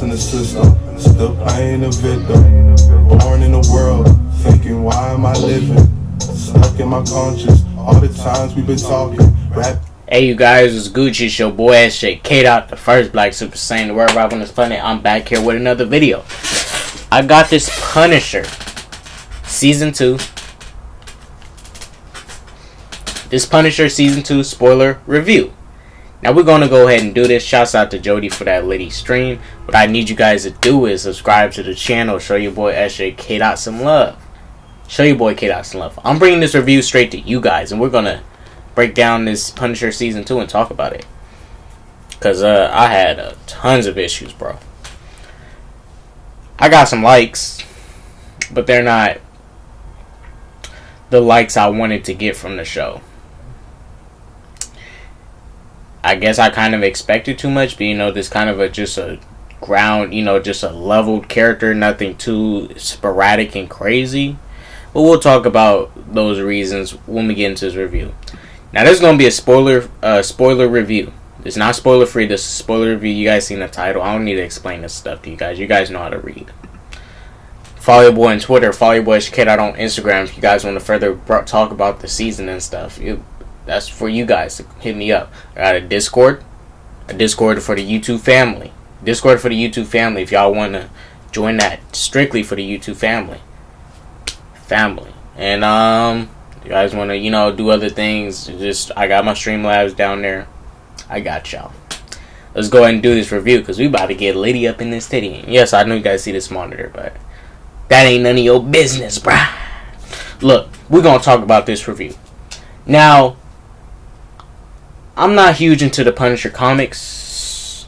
in the system, and still playing the victim. Born in the world, thinking why am I living? Stuck in my conscience, all the times we've been talking. Rap. Hey you guys, it's Gucci, it's your boy SJ K-Dot, the first Black Super Saiyan to world rap on this planet. I'm back here with another video. I got this Punisher Season 2. This Punisher Season 2 spoiler review. Now we're going to go ahead and do this. Shouts out to Jody for that litty stream. What I need you guys to do is subscribe to the channel. Show your boy SJ K-Dot some love. Show your boy K-Dot some love. I'm bringing this review straight to you guys. And we're going to break down this Punisher Season 2 and talk about it. Because I had tons of issues, bro. I got some likes. But they're not the likes I wanted to get from the show. I guess I kind of expected too much, but this kind of just a ground, just a leveled character, nothing too sporadic and crazy. But we'll talk about those reasons when we get into this review. Now, this is going to be a spoiler review. It's not spoiler free. This is a spoiler review. You guys seen the title. I don't need to explain this stuff to you guys. You guys know how to read. Follow your boy on Twitter. Follow your boy SJKdot on Instagram if you guys want to further talk about the season and stuff. That's for you guys to hit me up. I got a Discord for the YouTube family. Discord for the YouTube family if y'all want to join that, strictly for the YouTube family. And you guys want to do other things, I got my Streamlabs down there. I got y'all. Let's go ahead and do this review because we about to get litty up in this titty. Yes, I know you guys see this monitor, but that ain't none of your business, bruh. Look, we're gonna talk about this review. Now, I'm not huge into the Punisher comics.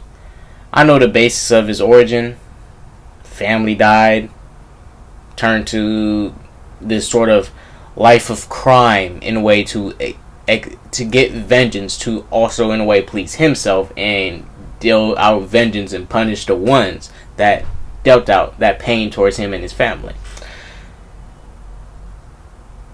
I know the basis of his origin. Family died. Turned to this sort of life of crime in a way to get vengeance, to also in a way please himself and deal out vengeance and punish the ones that dealt out that pain towards him and his family.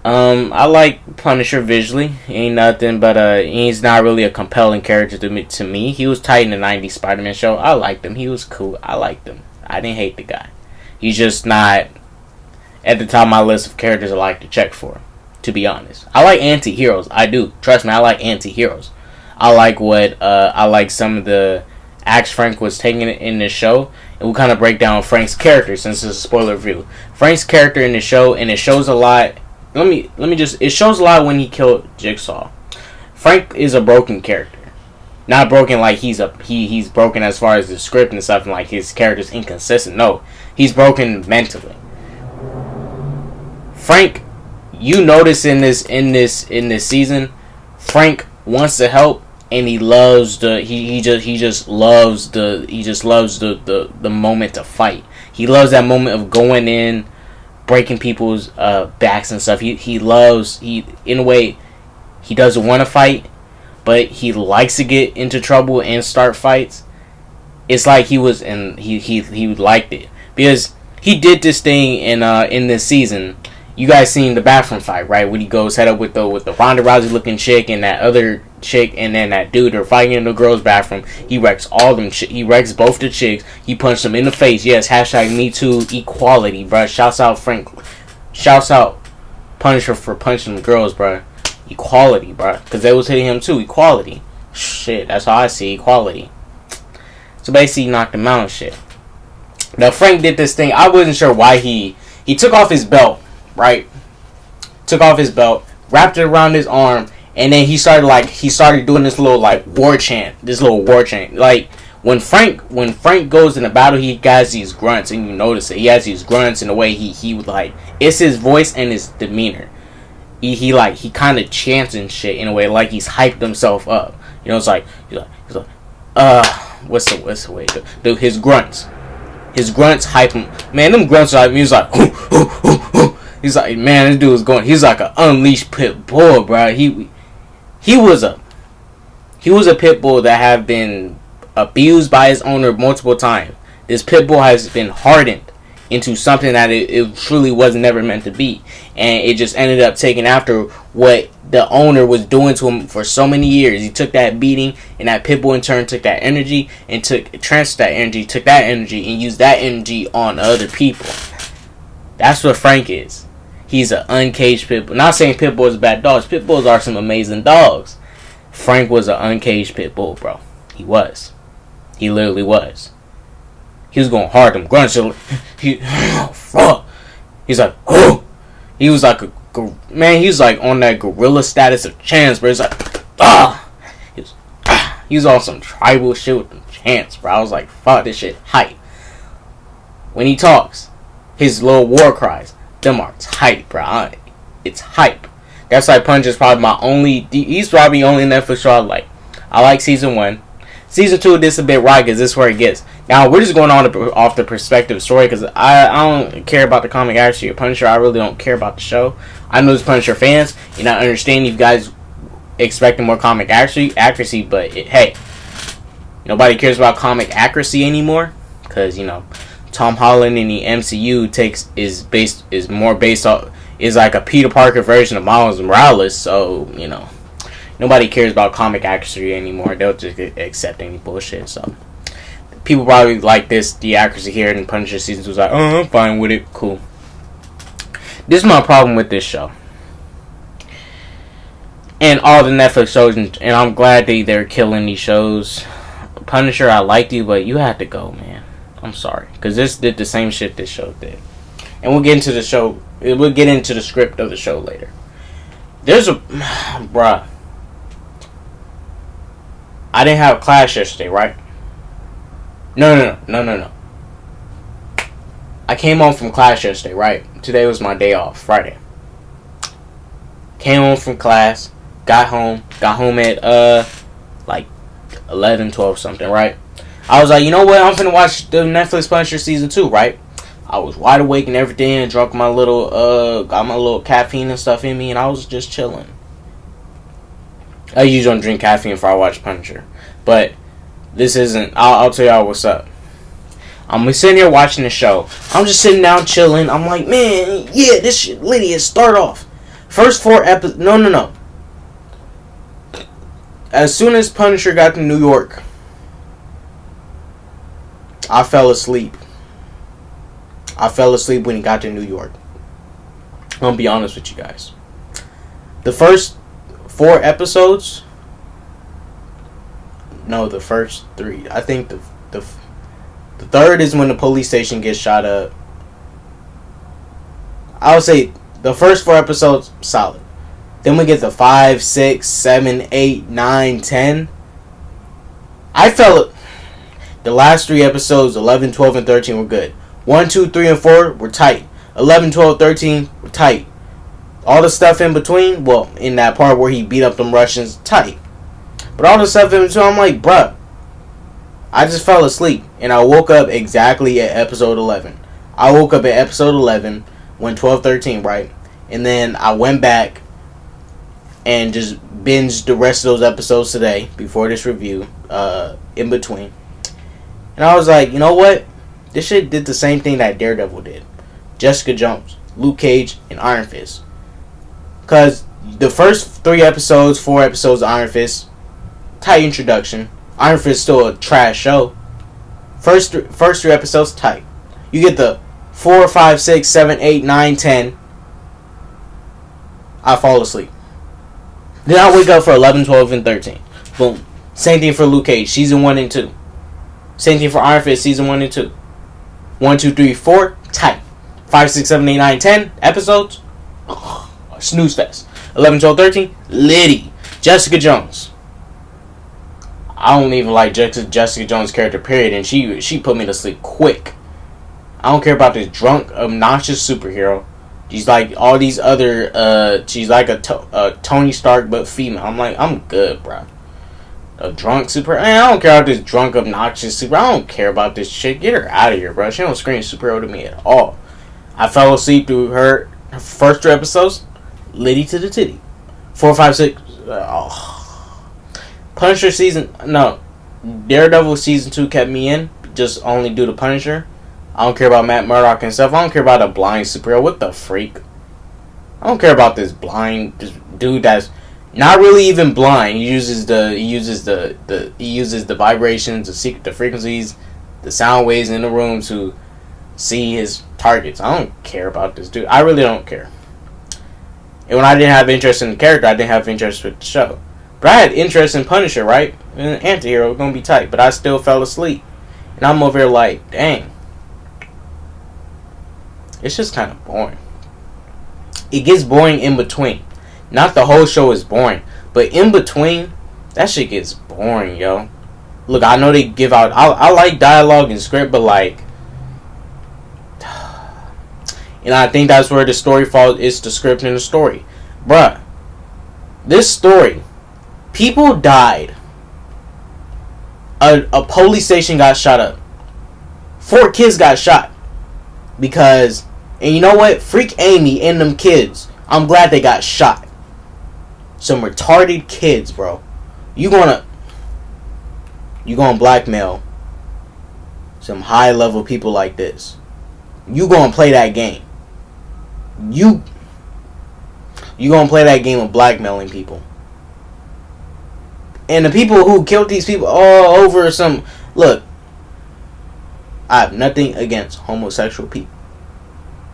I like Punisher visually. Ain't nothing but he's not really a compelling character to me. He was tight in the 90s Spider-Man show. I liked him. He was cool. I liked him. I didn't hate the guy. He's just not at the top of my list of characters I like to check for, to be honest. I like anti-heroes. I do. Trust me, I like anti-heroes. I like some of the acts Frank was taking in the show. And we'll kind of break down Frank's character since it's a spoiler review. Frank's character in the show, and it shows a lot. It shows a lot when he killed Jigsaw. Frank is a broken character. Not broken like he's broken as far as the script and stuff, and like his character's inconsistent. No, he's broken mentally. Frank, you notice in this season, Frank wants to help, and he loves he just loves the moment to fight. He loves that moment of going in, breaking people's backs and stuff. In a way, he doesn't want to fight, but he likes to get into trouble and start fights. It's like he liked it because he did this thing in this season. You guys seen the bathroom fight, right? When he goes head up with the Ronda Rousey looking chick and that other chick and then that dude are fighting in the girls' bathroom. He wrecks all them. He wrecks both the chicks. He punched them in the face. Yes, hashtag Me Too equality, bruh. Shouts out Frank. Shouts out Punisher for punching them girls, bruh. Equality, bruh. Because they was hitting him too. Equality. Shit, that's how I see equality. So basically, he knocked him out and shit. Now Frank did this thing. I wasn't sure why he took off his belt. Right, took off his belt, wrapped it around his arm, and then he started doing this little war chant. Like when Frank goes in a battle, he has these grunts, and you notice it. He has these grunts in the way he it's his voice and his demeanor. He kind of chants and shit in a way like he's hyped himself up. It's like he's like what's the way to do his grunts. His grunts hype him. Man, them grunts are like he was like He's like, man, this dude was going. He's like an unleashed pit bull, bro. He was a pit bull that have been abused by his owner multiple times. This pit bull has been hardened into something that it truly was never meant to be, and it just ended up taking after what the owner was doing to him for so many years. He took that beating, and that Pitbull in turn took that energy and transferred that energy, took that energy and used that energy on other people. That's what Frank is. He's an uncaged Pitbull. Not saying Pitbulls are bad dogs. Pitbulls are some amazing dogs. Frank was an uncaged Pitbull, bro. He was. He literally was. He was going hard. Them grunts. He's like, oh. He was like he was like on that gorilla status of Chance, bro. He's like, ah. He was on some tribal shit with them Chance, bro. I was like, fuck, this shit hype. When he talks, his little war cries, them are hype, bro. It's hype. That's like Punch is probably he's probably the only Netflix show I like. I like season 1. Season 2, this a bit right because this is where it gets. Now, we're just going on off the perspective story because I don't care about the comic accuracy of Punisher. I really don't care about the show. I know there's Punisher fans, and I understand you guys expecting more comic accuracy, but hey, nobody cares about comic accuracy anymore because, you know, Tom Holland in the MCU is like a Peter Parker version of Miles Morales, so, you know, nobody cares about comic accuracy anymore. They'll just accept any bullshit. So people probably like the accuracy here in Punisher season 2 was like, oh, I'm fine with it. Cool. This is my problem with this show. And all the Netflix shows, and I'm glad they're killing these shows. Punisher, I liked you, but you had to go, man. I'm sorry. Because this did the same shit this show did. And we'll get into the show. We'll get into the script of the show later. There's a... Bruh. I didn't have class yesterday, right? No. I came home from class yesterday, right? Today was my day off, Friday. Came home from class, got home at like 11, 12 something, right? I was like, you know what? I'm finna watch the Netflix Punisher season 2, right? I was wide awake and everything, and drunk my got my little caffeine and stuff in me, and I was just chilling. I usually don't drink caffeine before I watch Punisher, but this isn't. I'll tell y'all what's up. I'm sitting here watching the show. I'm just sitting down chilling. I'm like, man, yeah, this shit, Lydia, start off. First 4 episodes. No. As soon as Punisher got to New York, I fell asleep. I fell asleep when he got to New York. I'm gonna be honest with you guys. The first 4 episodes. No, the first 3. I think the third is when the police station gets shot up. I would say the first 4 episodes solid. Then we get the 5, 6, 7, 8, 9, 10. I felt the last 3 episodes, 11, 12, and 13 were good. 1, 2, 3, and 4 were tight. 11, 12, 13 were tight. All the stuff in between, well, in that part where he beat up them Russians, tight. But all the stuff in between, I'm like, bruh, I just fell asleep. And I woke up exactly at episode 11. I woke up at episode 11 when 12, 13, right? And then I went back and just binged the rest of those episodes today before this review, in between. And I was like, you know what? This shit did the same thing that Daredevil did. Jessica Jones, Luke Cage, and Iron Fist. Because the first 3 episodes, 4 episodes of Iron Fist, tight introduction. Iron Fist still a trash show. First 3 episodes, tight. You get the 4, 5, 6, 7, 8, 9, 10. I fall asleep. Then I wake up for 11, 12, and 13. Boom. Same thing for Luke Cage, season 1 and 2. Same thing for Iron Fist, season 1 and 2. 1, 2, 3, 4, tight. 5, 6, 7, 8, 9, 10 episodes. Snooze fest. 11, 12, 13, litty. Jessica Jones. I don't even like Jessica Jones' character, period, and she put me to sleep quick. I don't care about this drunk, obnoxious superhero. She's like all these other, she's like a Tony Stark, but female. I'm like, I'm good, bro. A drunk superhero? I don't care about this drunk, obnoxious superhero. I don't care about this shit. Get her out of here, bro. She don't scream superhero to me at all. I fell asleep through her first 3 episodes. Liddy to the titty. 4, 5, 6. Punisher season... No. Daredevil season 2 kept me in. Just only due to Punisher. I don't care about Matt Murdock and stuff. I don't care about a blind superhero. What the freak? I don't care about this blind... Just dude that's not really even blind. He uses the vibrations, the frequencies, the sound waves in the room to see his targets. I don't care about this dude. I really don't care. And when I didn't have interest in the character, I didn't have interest with the show. But I had interest in Punisher, right? And Antihero was gonna be tight, but I still fell asleep. And I'm over here like, dang. It's just kind of boring. It gets boring in between. Not the whole show is boring, but in between, that shit gets boring, yo. Look, I know they give out. I like dialogue and script, but like, and I think that's where the story falls. It's the script and the story, bruh. This story, people died. A police station got shot up. 4 kids got shot because, and you know what? Freak Amy and them kids. I'm glad they got shot. Some retarded kids, bro. You gonna blackmail some high level people like this. You gonna play that game. You gonna play that game of blackmailing people. And the people who killed these people all over some... Look, I have nothing against homosexual people.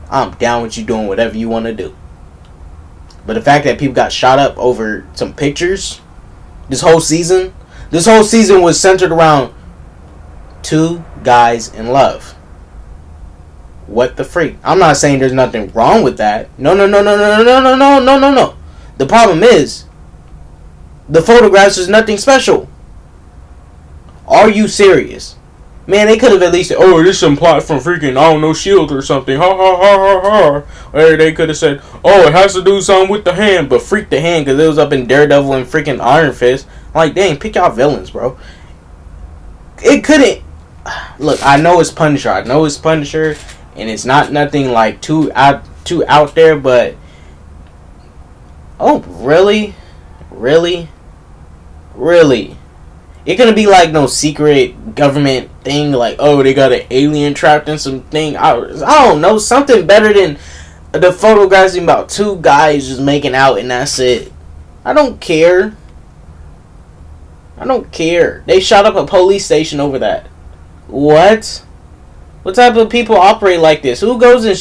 I'm down with you doing whatever you want to do. But the fact that people got shot up over some pictures, this whole season was centered around 2 guys in love. What the freak? I'm not saying there's nothing wrong with that. No. The problem is, the photographs is nothing special. Are you serious? Man, they could have at least said, oh, this is some plot from freaking, I don't know, S.H.I.E.L.D. or something. Ha ha ha ha ha. Or they could have said, oh, it has to do something with the hand. But freak the hand because it was up in Daredevil and freaking Iron Fist. I'm like, dang, pick y'all villains, bro. It couldn't. Look, I know it's Punisher. And it's not nothing like too out there, but... Oh, really? Really? It couldn't be like no secret government thing, like, oh, they got an alien trapped in some thing. I don't know, something better than the photographs about 2 guys just making out and that's it. I don't care. They shot up a police station over that. What? What type of people operate like this? Who goes and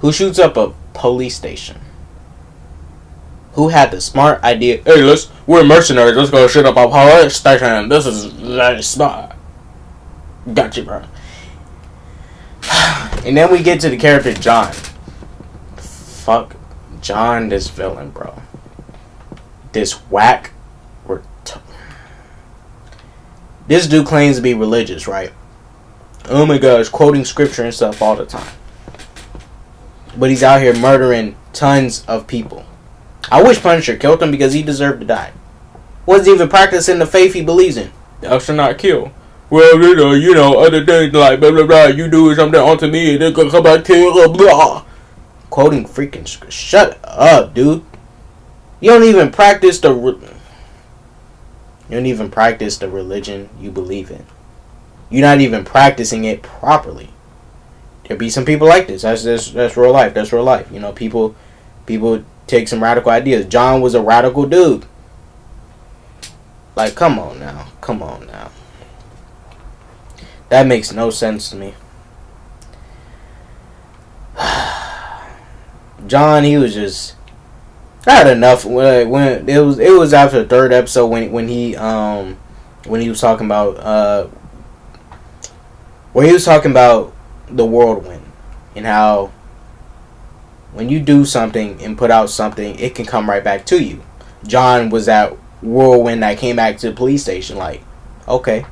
who shoots up a police station? Who had the smart idea? Hey, we're mercenaries. Let's go shoot up a police station. This is very smart. Gotcha, bro. And then we get to the character John. Fuck John, this villain, bro. This whack. This dude claims to be religious, right? Oh my gosh, quoting scripture and stuff all the time. But he's out here murdering tons of people. I wish Punisher killed him because he deserved to die. Wasn't even practicing the faith he believes in. Thou shalt not kill. Well, you know, other things like blah blah blah. You do something onto me, and then come back to blah. Quoting freaking scripture. Shut up, dude. You don't even practice the religion you believe in. You're not even practicing it properly. There'll be some people like this. That's real life. That's real life. You know, people take some radical ideas. John was a radical dude. Like, come on now. That makes no sense to me. John, he was just... I had enough when it was after the 3rd episode when he was talking about the whirlwind and how when you do something and put out something, it can come right back to you. John was that whirlwind that came back to the police station. Like, okay,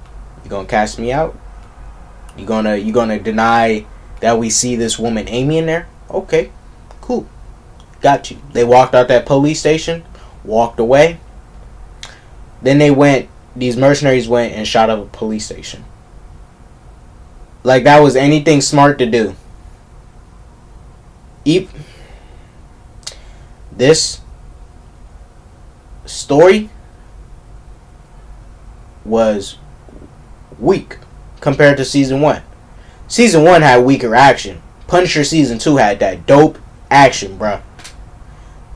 you gonna cast me out? You gonna deny that we see this woman Amy in there? Okay, cool. Got you. They walked out that police station, walked away. Then these mercenaries went and shot up a police station. Like that was anything smart to do. This story was weak compared to season 1. Season 1 had weaker action. Punisher season 2 had that dope action, bruh.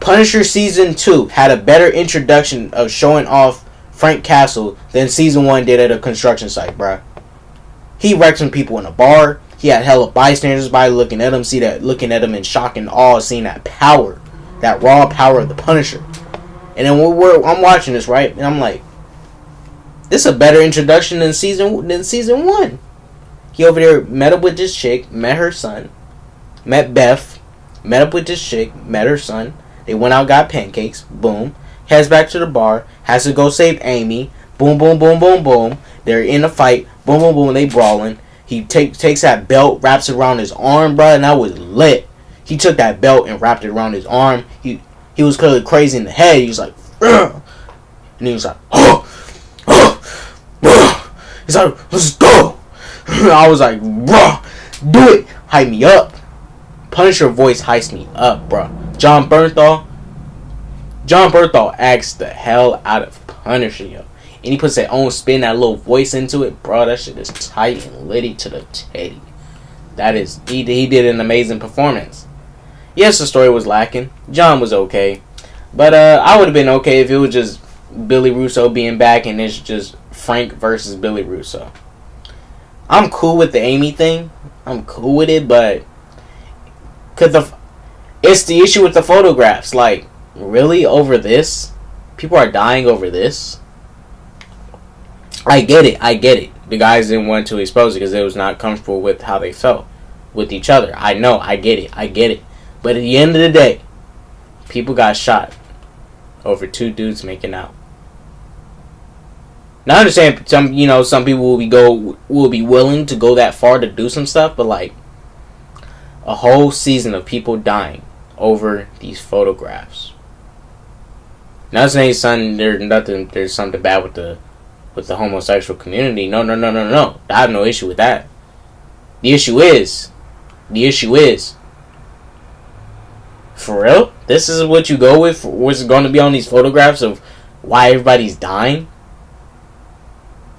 Punisher Season 2 had a better introduction of showing off Frank Castle than Season 1 did at a construction site, bruh. He wrecked some people in a bar. He had hella bystanders by looking at him, looking at him in shock and awe, seeing that power, that raw power of the Punisher. And then I'm watching this, right? And I'm like, this is a better introduction than season 1. He over there met up with this chick, met her son, met Beth, met up with this chick, met her son. They went out, got pancakes, boom. Heads back to the bar, has to go save Amy, boom, boom, boom, boom, boom. They're in a fight, boom, boom, boom, they brawling. He takes that belt, wraps it around his arm, bro, and that was lit. He took that belt and wrapped it around his arm. He was clearly crazy in the head. He was like, ugh. And he was like, oh, he's like, let's go. I was like, bruh, do it. Hype me up. Punisher voice hypes me up, bruh. John Bernthal acts the hell out of Punisher, yo. And he puts that own spin, that little voice into it, bro. That shit is tight and litty to the teddy. That is, he did an amazing performance. Yes, the story was lacking. John was okay. But I would have been okay if it was just Billy Russo being back and it's just Frank versus Billy Russo. I'm cool with the Amy thing. I'm cool with it, but it's the issue with the photographs. Like, really, over this? People are dying over this? I get it. The guys didn't want to expose it because they was not comfortable with how they felt with each other. I know, I get it. But at the end of the day, people got shot over two dudes making out. Now I understand some people will be willing to go that far to do some stuff, but like a whole season of people dying over these photographs. Not saying there's something bad with the homosexual community. No. I have no issue with that. The issue is, for real? This is what you go with? What's going to be on these photographs of why everybody's dying?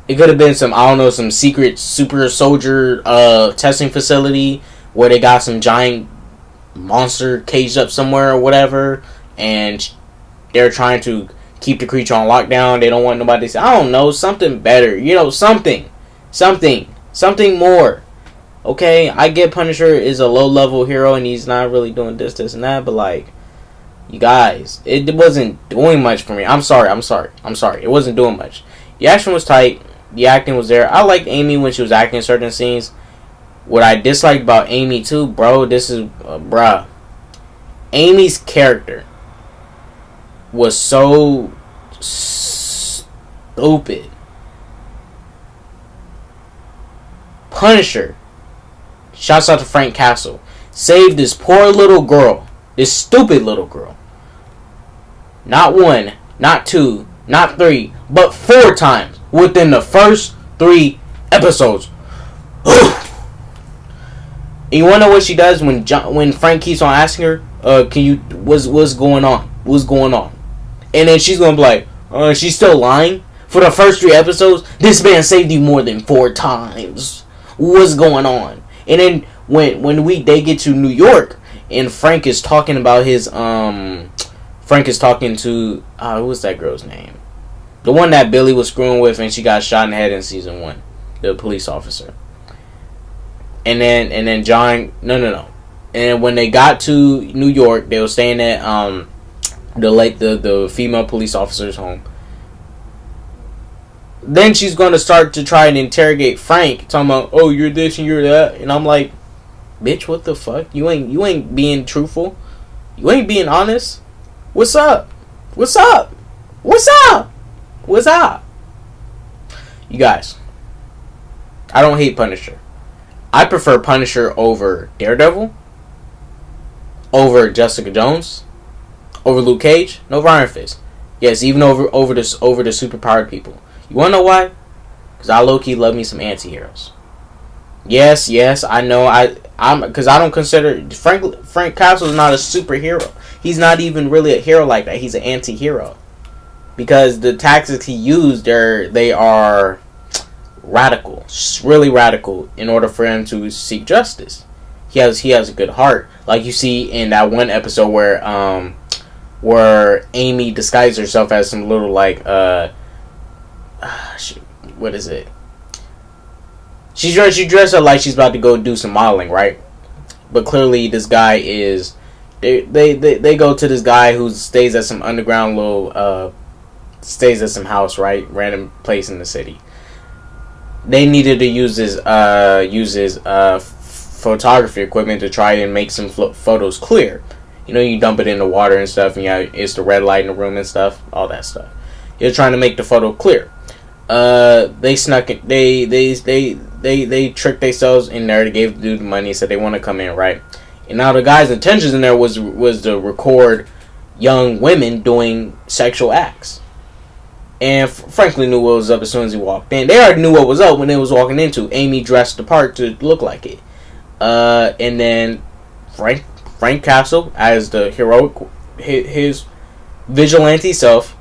It could have been some secret super soldier testing facility where they got some giant monster caged up somewhere or whatever, and they're trying to keep the creature on lockdown. They don't want nobody to say, I don't know, something better. Something more. Okay, I get Punisher is a low-level hero and he's not really doing this, and that, but like, you guys, it wasn't doing much for me. I'm sorry. It wasn't doing much. The action was tight. The acting was there. I liked Amy when she was acting in certain scenes. What I disliked about Amy too, bro, Amy's character was so stupid. Punisher, shouts out to Frank Castle, saved this poor little girl, this stupid little girl. Not one, not two, not three, but 4 times within the first 3 episodes. And you wanna know what she does when Frank keeps on asking her, what's going on? What's going on? And then she's gonna be like, she's still lying? For the first 3 episodes, this man saved you more than 4 times. What's going on? And then when they get to New York and Frank is talking about his Frank is talking to what's that girl's name? The one that Billy was screwing with and she got shot in the head in season 1. The police officer. And then John no. And when they got to New York, they were staying at the female police officer's home. Then she's going to start to try and interrogate Frank, talking about, oh, you're this and you're that. And I'm like, bitch, what the fuck? You ain't being truthful. You ain't being honest. What's up? You guys, I don't hate Punisher. I prefer Punisher over Daredevil, over Jessica Jones, over Luke Cage, and over Iron Fist. Yes, even over the superpowered people. You wanna know why? Because I low-key love me some anti-heroes. Yes, I know. Because I don't consider Frank Castle is not a superhero. He's not even really a hero like that. He's an anti-hero. Because the tactics he used, they are radical, really radical, in order for him to seek justice. He has a good heart, like you see in that one episode where where Amy disguised herself as some little like what is it? She dressed up like she's about to go do some modeling, right? But clearly this guy is they go to this guy who stays at some underground little stays at some house, right? Random place in the city. They needed to use his photography equipment to try and make some photos clear. You know, you dump it in the water and stuff, and it's the red light in the room and stuff, all that stuff. You're trying to make the photo clear. They snuck it. They tricked themselves in there. They gave the dude the money, said they want to come in, right? And now the guy's intentions in there was to record young women doing sexual acts. And frankly knew what was up as soon as he walked in. They already knew what was up when they was walking into. Amy dressed the part to look like it. And then Frank Castle, as the heroic, his vigilante self,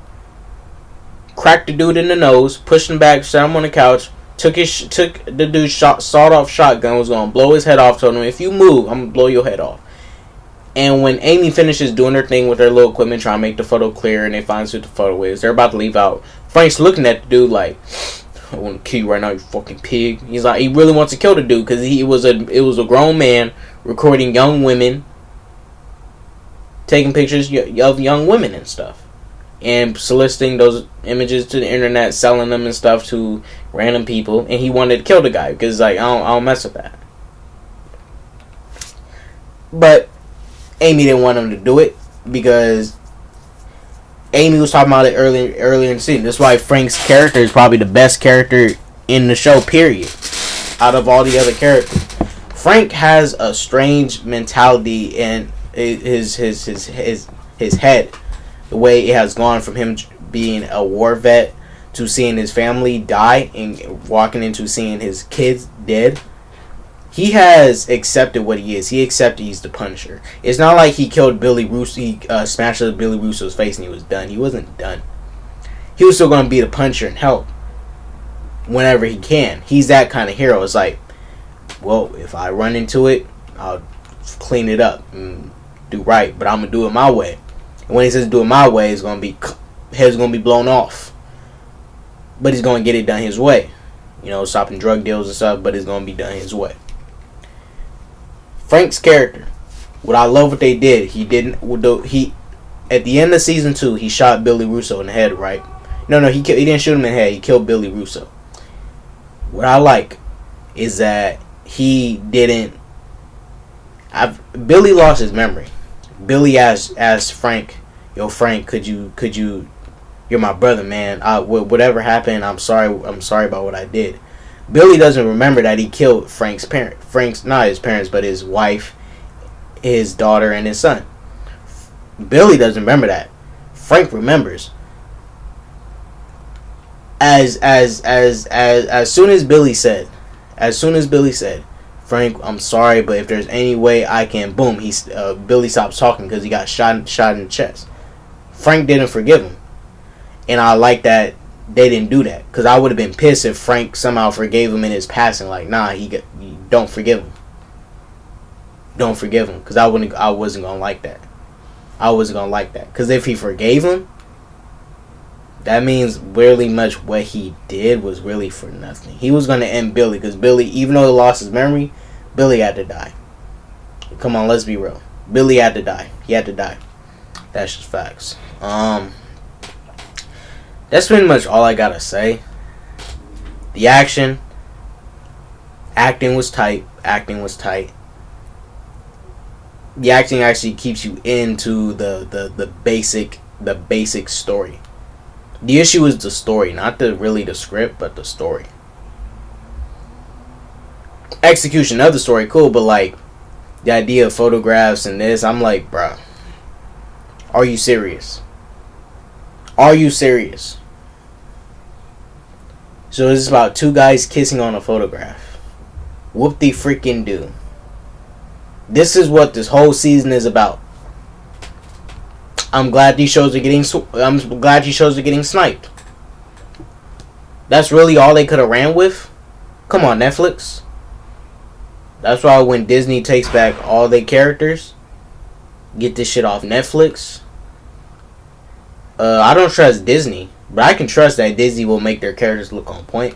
cracked the dude in the nose, pushed him back, sat him on the couch, took the dude's sawed-off shotgun, was going to blow his head off, told him, if you move, I'm going to blow your head off. And when Amy finishes doing her thing with her little equipment, trying to make the photo clear, and they find out who the photo is, they're about to leave out. Frank's looking at the dude like, I want to kill you right now, you fucking pig. He's like, he really wants to kill the dude because it was a grown man recording young women, taking pictures of young women and stuff, and soliciting those images to the internet, selling them and stuff to random people. And he wanted to kill the guy because like I don't mess with that. But Amy didn't want him to do it because Amy was talking about it earlier in the season. That's why Frank's character is probably the best character in the show, period. Out of all the other characters, Frank has a strange mentality in his head. The way it has gone from him being a war vet to seeing his family die and walking into seeing his kids dead. He has accepted what he is. He accepted he's the Punisher. It's not like he killed Billy Russo. He smashed Billy Russo's face and he was done. He wasn't done. He was still going to be the Punisher and help whenever he can. He's that kind of hero. It's like, well, if I run into it, I'll clean it up and do right. But I'm going to do it my way. And when he says do it my way, it's going to be, head's going to be blown off. But he's going to get it done his way. You know, stopping drug deals and stuff, but it's going to be done his way. Frank's character, what I love what they did, he at the end of season 2, he shot Billy Russo in the head, right? No, he didn't shoot him in the head, he killed Billy Russo. What I like is that he didn't, Billy lost his memory. Billy asked Frank, yo Frank, could you, you're my brother, man, whatever happened, I'm sorry about what I did. Billy doesn't remember that he killed Frank's not his parents, but his wife, his daughter, and his son. Billy doesn't remember that. Frank remembers. As soon as Billy said, Frank, I'm sorry, but if there's any way I can, boom, Billy stops talking because he got shot in the chest. Frank didn't forgive him, and I like that. They didn't do that because I would have been pissed if Frank somehow forgave him in his passing. Like, nah, don't forgive him. Don't forgive him because I wasn't gonna like that. Because if he forgave him, that means really much what he did was really for nothing. He was gonna end Billy because Billy, even though he lost his memory, Billy had to die. Come on, let's be real. Billy had to die. He had to die. That's just facts. That's pretty much all I gotta say. The acting was tight. The acting actually keeps you into the basic story. The issue is the story, not the script, but the story. Execution of the story, cool, but like the idea of photographs and this, I'm like, bruh, are you serious? So this is about two guys kissing on a photograph. Whoop-de freaking do. This is what this whole season is about. I'm glad these shows are getting sniped. That's really all they could have ran with. Come on, Netflix. That's why when Disney takes back all their characters, get this shit off Netflix. I don't trust Disney, but I can trust that Disney will make their characters look on point.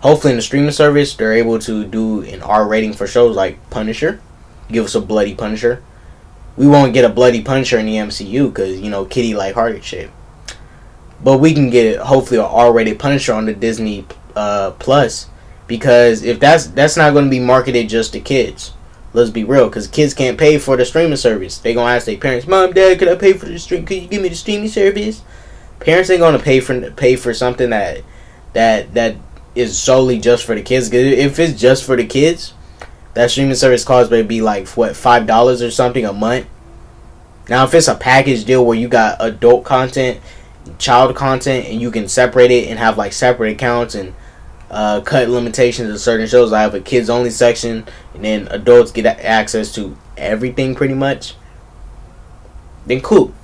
Hopefully in the streaming service, they're able to do an R rating for shows like Punisher. Give us a bloody Punisher. We won't get a bloody Punisher in the MCU because, you know, kitty lighthearted shit. But we can get, hopefully, an R-rated Punisher on the Disney Plus. Because if that's not going to be marketed just to kids. Let's be real, because kids can't pay for the streaming service. They going to ask their parents, Mom, Dad, could I pay for the stream? Could you give me the streaming service? Parents ain't going to pay for something that is solely just for the kids. If it's just for the kids, that streaming service cost may be like, what, $5 or something a month? Now, if it's a package deal where you got adult content, child content, and you can separate it and have like separate accounts and cut limitations of certain shows. I have a kids only section, and then adults get access to everything pretty much. Then cool.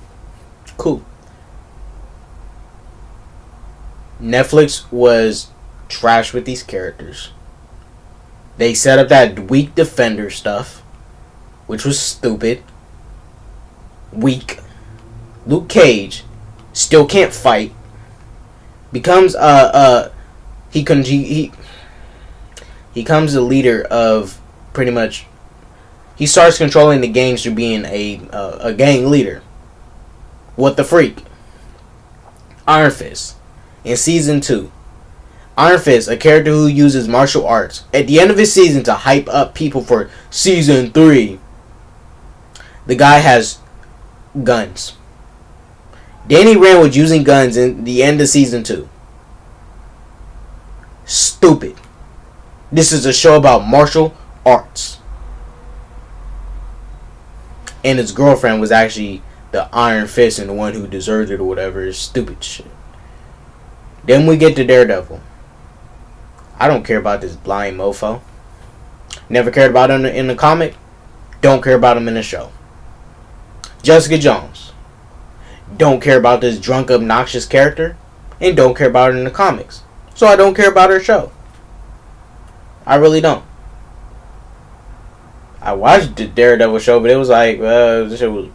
Netflix was trash with these characters. They set up that weak Defender stuff, which was stupid. Weak. Luke Cage still can't fight. Becomes he becomes the leader of pretty much. He starts controlling the gangs through being a gang leader. What the freak? Iron Fist in season 2. Iron Fist, a character who uses martial arts, at the end of his season to hype up people for season 3. The guy has guns. Danny Rand was using guns in the end of season 2. Stupid. This is a show about martial arts. And his girlfriend was actually the Iron Fist and the one who deserved it or whatever. It's stupid shit. Then we get to Daredevil. I don't care about this blind mofo. Never cared about him in the comic. Don't care about him in the show. Jessica Jones. Don't care about this drunk, obnoxious character. And don't care about her in the comics. So I don't care about her show. I really don't. I watched the Daredevil show, but it was like, this shit was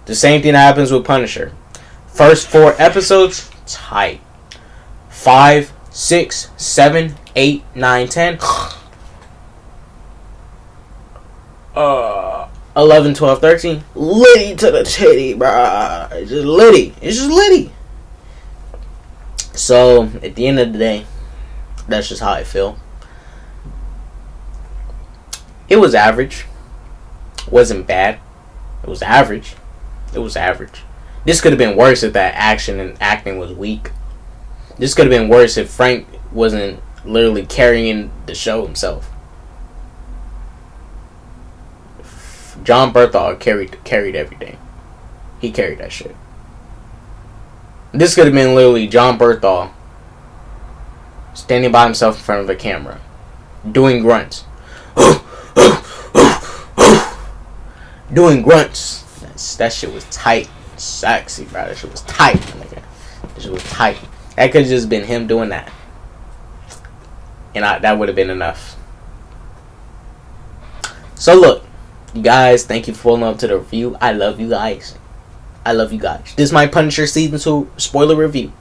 the same thing that happens with Punisher. First 4 episodes, tight. 5, 6, 7, 8, 9, 10. 11, 12, 13. Litty to the titty, bruh. It's just litty. It's just litty. So, at the end of the day, that's just how I feel. It was average. Wasn't bad. It was average. It was average. This could have been worse if that action and acting was weak. This could have been worse if Frank wasn't literally carrying the show himself. John Berthal carried everything. He carried that shit. This could have been literally John Berthal standing by himself in front of a camera, doing grunts. Doing grunts. That shit was tight. Sexy, bro. That shit was tight, nigga. That shit was tight. That could have just been him doing that. And that would have been enough. So look, you guys, thank you for pulling up to the review. I love you guys. I love you guys. This is my Punisher Season 2 spoiler review.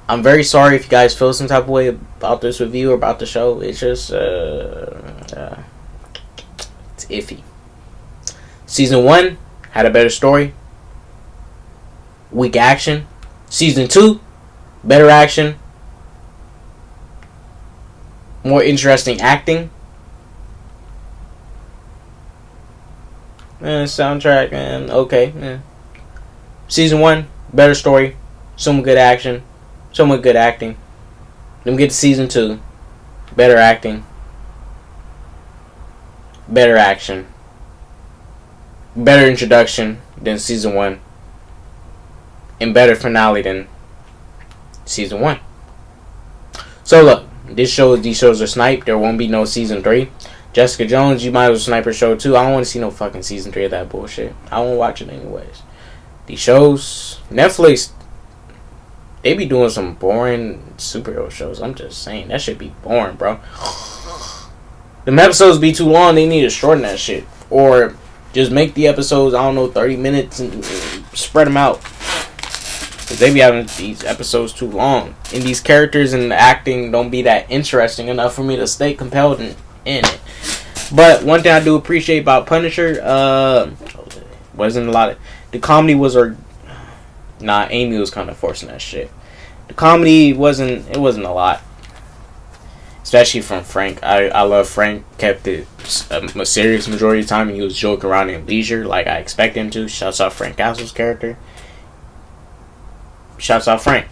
I'm very sorry if you guys feel some type of way about this review or about the show. It's just, it's iffy. Season 1 had a better story. Weak action. Season 2, better action. More interesting acting. Soundtrack, okay. Season 1, better story. Some good action. Somewhat good acting. Then we get to Season 2. Better acting. Better action. Better introduction than Season 1. And better finale than Season 1. So look, these shows are sniped. There won't be no Season 3. Jessica Jones, you might as well snipe her show too. I don't want to see no fucking Season 3 of that bullshit. I won't watch it anyways. These shows, Netflix, they be doing some boring superhero shows. I'm just saying, that should be boring, bro. Them episodes be too long. They need to shorten that shit. Or just make the episodes, I don't know, 30 minutes and spread them out. Because they be having these episodes too long. And these characters and the acting don't be that interesting enough for me to stay compelled in it. But one thing I do appreciate about Punisher, wasn't a lot of... The comedy was... Amy was kind of forcing that shit. The comedy wasn't a lot. Especially from Frank. I love Frank. Kept it a serious majority of the time, and he was joking around in leisure like I expect him to. Shouts out Frank Castle's character. Shouts out Frank.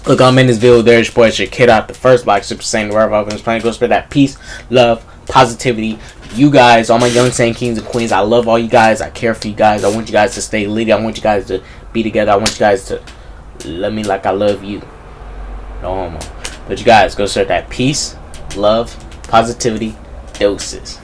Look, I'm in this video. There's your boy, your kid out, the first Black Super Saiyan, wherever I've been playing. Go spread that peace, love, positivity. You guys, all my young Saiyan kings and queens, I love all you guys. I care for you guys. I want you guys to stay lit. I want you guys to be together. I want you guys to love me like I love you. No homo. But you guys, go spread that peace, love, positivity, doses.